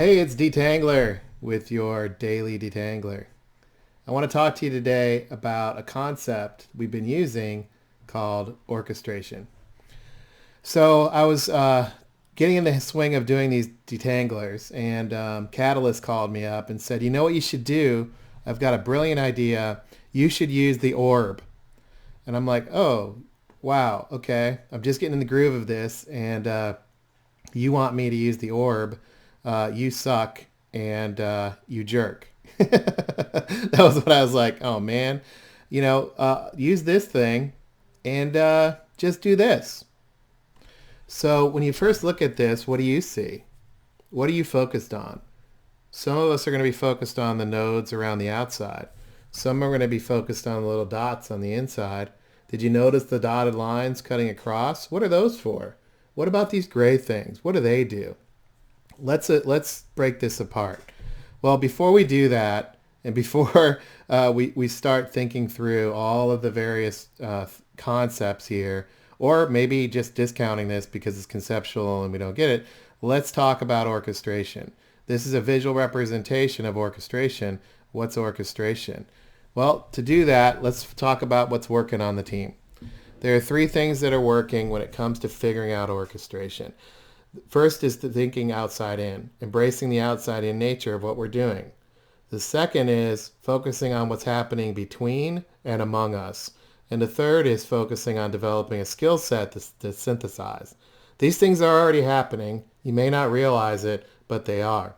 Hey, it's Detangler with your Daily Detangler. I want to talk to you today about a concept we've been using called orchestration. So I was getting in the swing of doing these detanglers, and Catalyst called me up and said, "You know what you should do? I've got a brilliant idea. You should use the orb." And I'm like, "Oh, wow, okay. I'm just getting in the groove of this, and you want me to use the orb? You suck, and you jerk." That was what I was like. Oh man, use this thing and just do this. So when you first look at this, what do you see? What are you focused on? Some of us are going to be focused on the nodes around the outside. Some are going to be focused on the little dots on the inside. Did you notice the dotted lines cutting across? What are those for? What about these gray things? What do they do? Let's break this apart. Well, before we do that, and before we start thinking through all of the various concepts here, or maybe just discounting this because it's conceptual and we don't get it, let's talk about orchestration. This is a visual representation of orchestration. What's orchestration? Well, to do that, let's talk about what's working on the team. There are three things that are working when it comes to figuring out orchestration. First is the thinking outside in, embracing the outside in nature of what we're doing. The second is focusing on what's happening between and among us. And the third is focusing on developing a skill set to synthesize. These things are already happening. You may not realize it, but they are.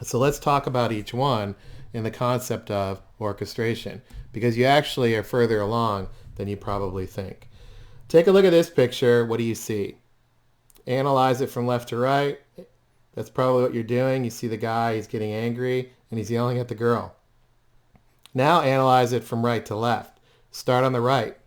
So let's talk about each one in the concept of orchestration, because you actually are further along than you probably think. Take a look at this picture. What do you see? Analyze it from left to right. That's probably what you're doing. You see the guy, he's getting angry, and he's yelling at the girl. Now analyze it from right to left. Start on the right.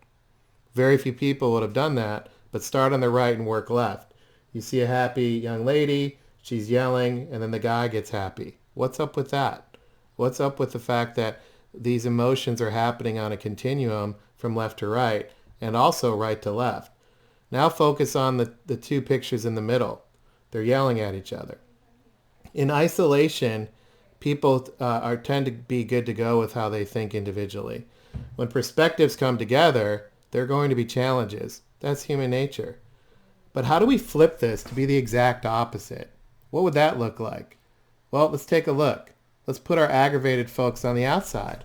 Very few people would have done that, but start on the right and work left. You see a happy young lady, she's yelling, and then the guy gets happy. What's up with that? What's up with the fact that these emotions are happening on a continuum from left to right and also right to left? Now focus on the two pictures in the middle. They're yelling at each other. In isolation, people tend to be good to go with how they think individually. When perspectives come together, there are going to be challenges. That's human nature. But how do we flip this to be the exact opposite? What would that look like? Well, let's take a look. Let's put our aggravated folks on the outside.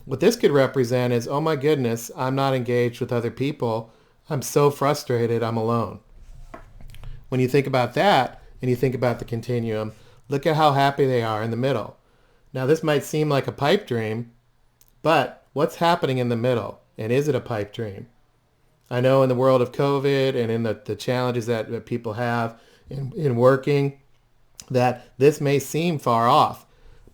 What this could represent is, oh my goodness, I'm not engaged with other people. I'm so frustrated, I'm alone. When you think about that and you think about the continuum, look at how happy they are in the middle. Now, this might seem like a pipe dream, but what's happening in the middle? And is it a pipe dream? I know in the world of COVID and in the challenges that people have in working, that this may seem far off,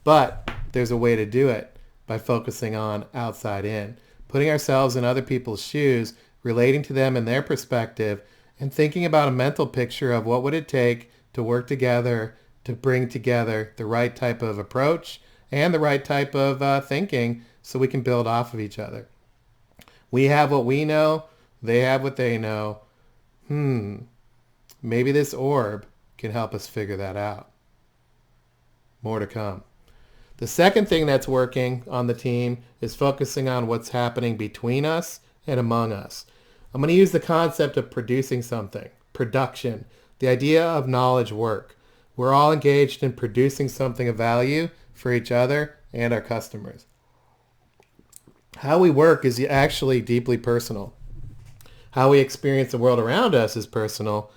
but there's a way to do it by focusing on outside in, putting ourselves in other people's shoes, relating to them in their perspective, and thinking about a mental picture of what would it take to work together to bring together the right type of approach and the right type of thinking so we can build off of each other. We have what we know. They have what they know. Maybe this orb can help us figure that out. More to come. The second thing that's working on the team is focusing on what's happening between us and among us. I'm going to use the concept of producing something, production, the idea of knowledge work. We're all engaged in producing something of value for each other and our customers. How we work is actually deeply personal. How we experience the world around us is personal.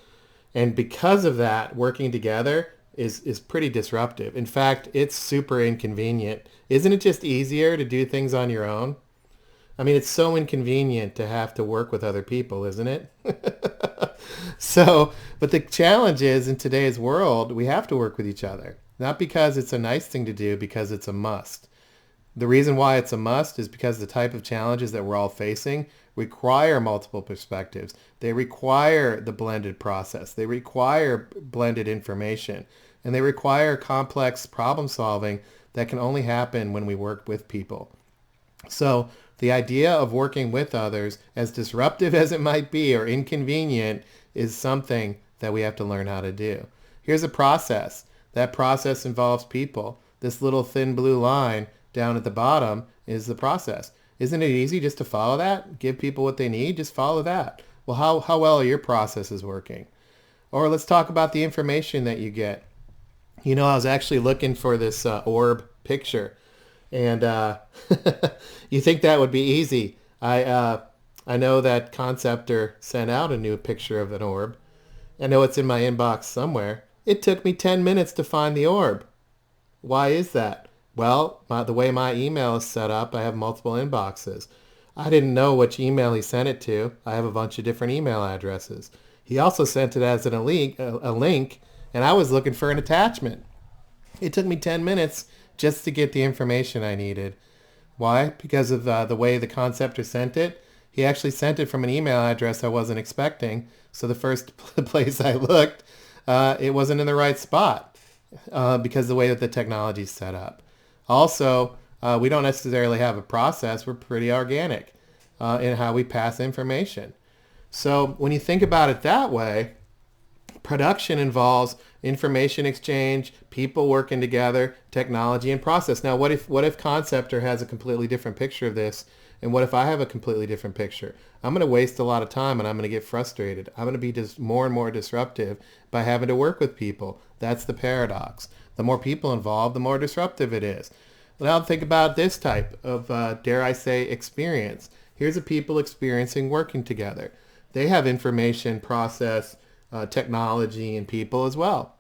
And because of that, working together is pretty disruptive. In fact, it's super inconvenient. Isn't it just easier to do things on your own? I mean, it's so inconvenient to have to work with other people, isn't it? But the challenge is in today's world, we have to work with each other. Not because it's a nice thing to do, because it's a must. The reason why it's a must is because the type of challenges that we're all facing require multiple perspectives. They require the blended process. They require blended information. And they require complex problem solving that can only happen when we work with people. So the idea of working with others, as disruptive as it might be or inconvenient, is something that we have to learn how to do. Here's a process That process involves people. This little thin blue line down at the bottom is the process. Isn't it easy just to follow that? Give people what they need, just follow that. Well, how well are your processes working? Or let's talk about the information that you get. You know, I was actually looking for this orb picture, and you think that would be easy. I know that Conceptor sent out a new picture of an orb. I know it's in my inbox somewhere. It took me 10 minutes to find the orb. Why is that? Well, the way my email is set up, I have multiple inboxes. I didn't know which email he sent it to. I have a bunch of different email addresses. He also sent it as a link, and I was looking for an attachment. It took me 10 minutes just to get the information I needed. Why? Because of the way the Conceptor sent it. He actually sent it from an email address I wasn't expecting. So the first place I looked, it wasn't in the right spot because of the way that the technology is set up. Also, we don't necessarily have a process. We're pretty organic in how we pass information. So when you think about it that way, production involves information exchange, people working together, technology, and process. Now, what if Conceptor has a completely different picture of this? And what if I have a completely different picture? I'm going to waste a lot of time and I'm going to get frustrated. I'm going to be just more and more disruptive by having to work with people. That's the paradox. The more people involved, the more disruptive it is. Now think about this type of, dare I say, experience. Here's a people experiencing working together. They have information, process, technology, and people as well.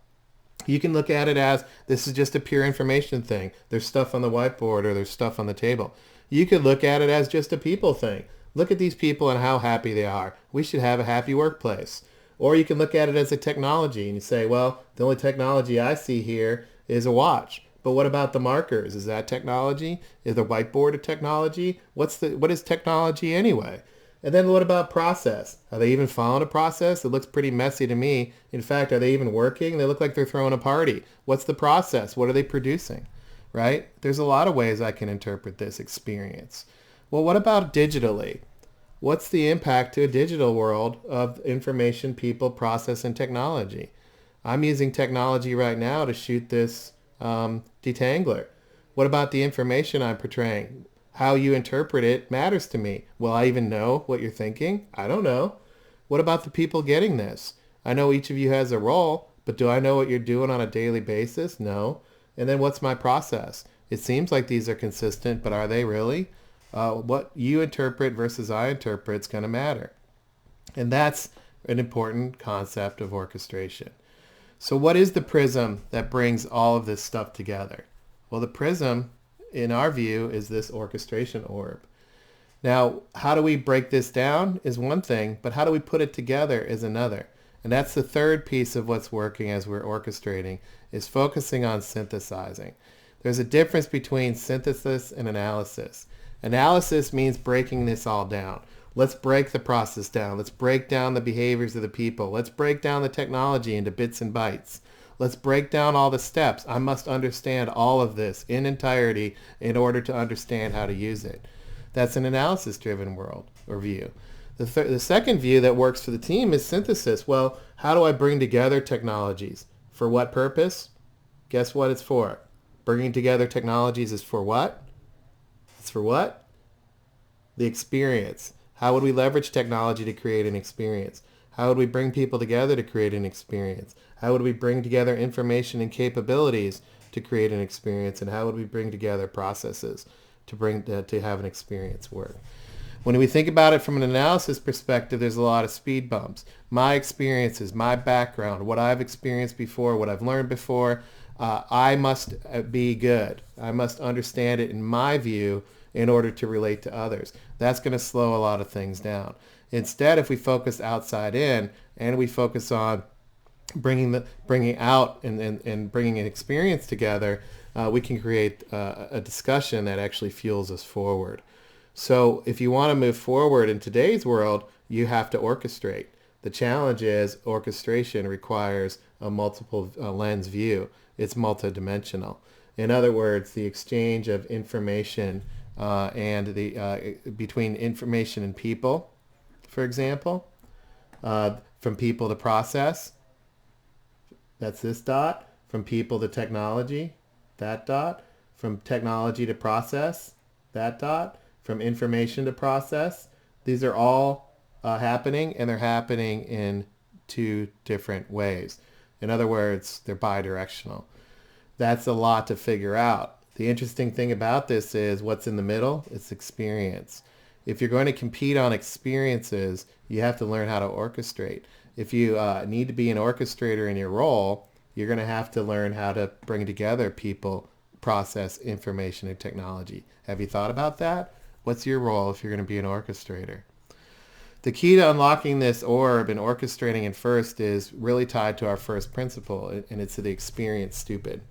You can look at it as this is just a pure information thing. There's stuff on the whiteboard or there's stuff on the table. You could look at it as just a people thing. Look at these people and how happy they are. We should have a happy workplace. Or you can look at it as a technology and you say, well, the only technology I see here is a watch. But what about the markers? Is that technology? Is the whiteboard a technology? What is technology anyway? And then what about process? Are they even following a process? It looks pretty messy to me. In fact, are they even working? They look like they're throwing a party. What's the process? What are they producing? Right? There's a lot of ways I can interpret this experience. Well, what about digitally? What's the impact to a digital world of information, people, process, and technology? I'm using technology right now to shoot this detangler. What about the information I'm portraying? How you interpret it matters to me. Will I even know what you're thinking? I don't know. What about the people getting this? I know each of you has a role, but do I know what you're doing on a daily basis? No. And then what's my process? It seems like these are consistent, but are they really? What you interpret versus I interpret is going to matter. And that's an important concept of orchestration. So what is the prism that brings all of this stuff together? Well, the prism, in our view, is this orchestration orb. Now, how do we break this down is one thing, but how do we put it together is another. And that's the third piece of what's working as we're orchestrating, is focusing on synthesizing. There's a difference between synthesis and analysis. Analysis means breaking this all down. Let's break the process down. Let's break down the behaviors of the people. Let's break down the technology into bits and bytes. Let's break down all the steps. I must understand all of this in entirety in order to understand how to use it. That's an analysis-driven world or view. The second view that works for the team is synthesis. Well, how do I bring together technologies? For what purpose? Guess what it's for? Bringing together technologies is for what? It's for what? The experience. How would we leverage technology to create an experience? How would we bring people together to create an experience? How would we bring together information and capabilities to create an experience? And how would we bring together processes to have an experience work? When we think about it from an analysis perspective, there's a lot of speed bumps. My experiences, my background, what I've experienced before, what I've learned before, I must be good. I must understand it in my view in order to relate to others. That's going to slow a lot of things down. Instead, if we focus outside in and we focus on bringing out and bringing an experience together, we can create a discussion that actually fuels us forward. So if you want to move forward in today's world, you have to orchestrate. The challenge is orchestration requires a multiple lens view. It's multidimensional. In other words, the exchange of information and between information and people, for example, from people to process. That's this dot. from people to technology, that dot, from technology to process, that dot, from information to process. These are all happening, and they're happening in two different ways. In other words, they're bidirectional. That's a lot to figure out. The interesting thing about this is what's in the middle? It's experience. If you're going to compete on experiences, you have to learn how to orchestrate. If you need to be an orchestrator in your role, you're going to have to learn how to bring together people, process, information, and technology. Have you thought about that? What's your role if you're going to be an orchestrator? The key to unlocking this orb and orchestrating it first is really tied to our first principle, and it's the experience stupid.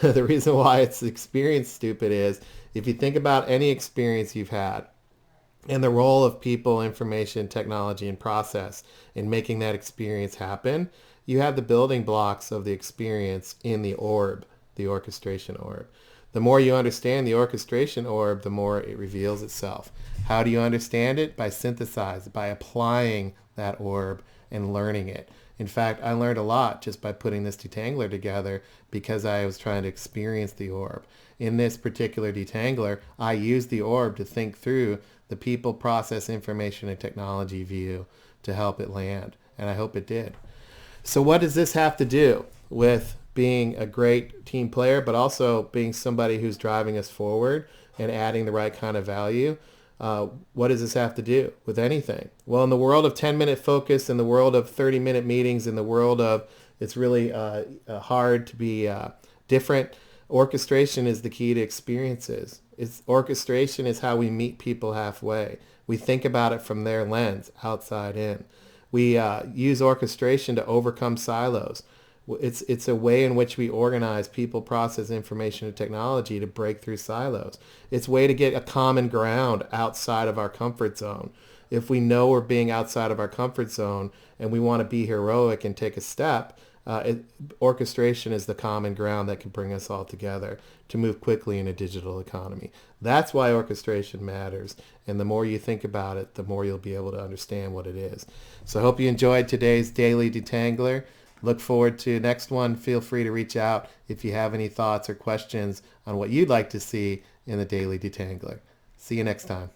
The reason why it's experience stupid is if you think about any experience you've had and the role of people, information, technology, and process in making that experience happen, you have the building blocks of the experience in the orb, the orchestration orb. The more you understand the orchestration orb, the more it reveals itself. How do you understand it? By synthesizing, by applying that orb and learning it. In fact, I learned a lot just by putting this detangler together because I was trying to experience the orb. In this particular detangler, I used the orb to think through the people, process, information, and technology view to help it land, and I hope it did. So what does this have to do with being a great team player, but also being somebody who's driving us forward and adding the right kind of value? What does this have to do with anything? Well, in the world of 10-minute focus, in the world of 30-minute meetings, in the world of it's really hard to be different, orchestration is the key to experiences. Orchestration is how we meet people halfway. We think about it from their lens, outside in. We use orchestration to overcome silos. It's a way in which we organize people, process, information, and technology to break through silos. It's a way to get a common ground outside of our comfort zone. If we know we're being outside of our comfort zone and we want to be heroic and take a step, orchestration is the common ground that can bring us all together to move quickly in a digital economy. That's why orchestration matters. And the more you think about it, the more you'll be able to understand what it is. So I hope you enjoyed today's Daily Detangler. Look forward to next one. Feel free to reach out if you have any thoughts or questions on what you'd like to see in the Daily Detangler. See you next time.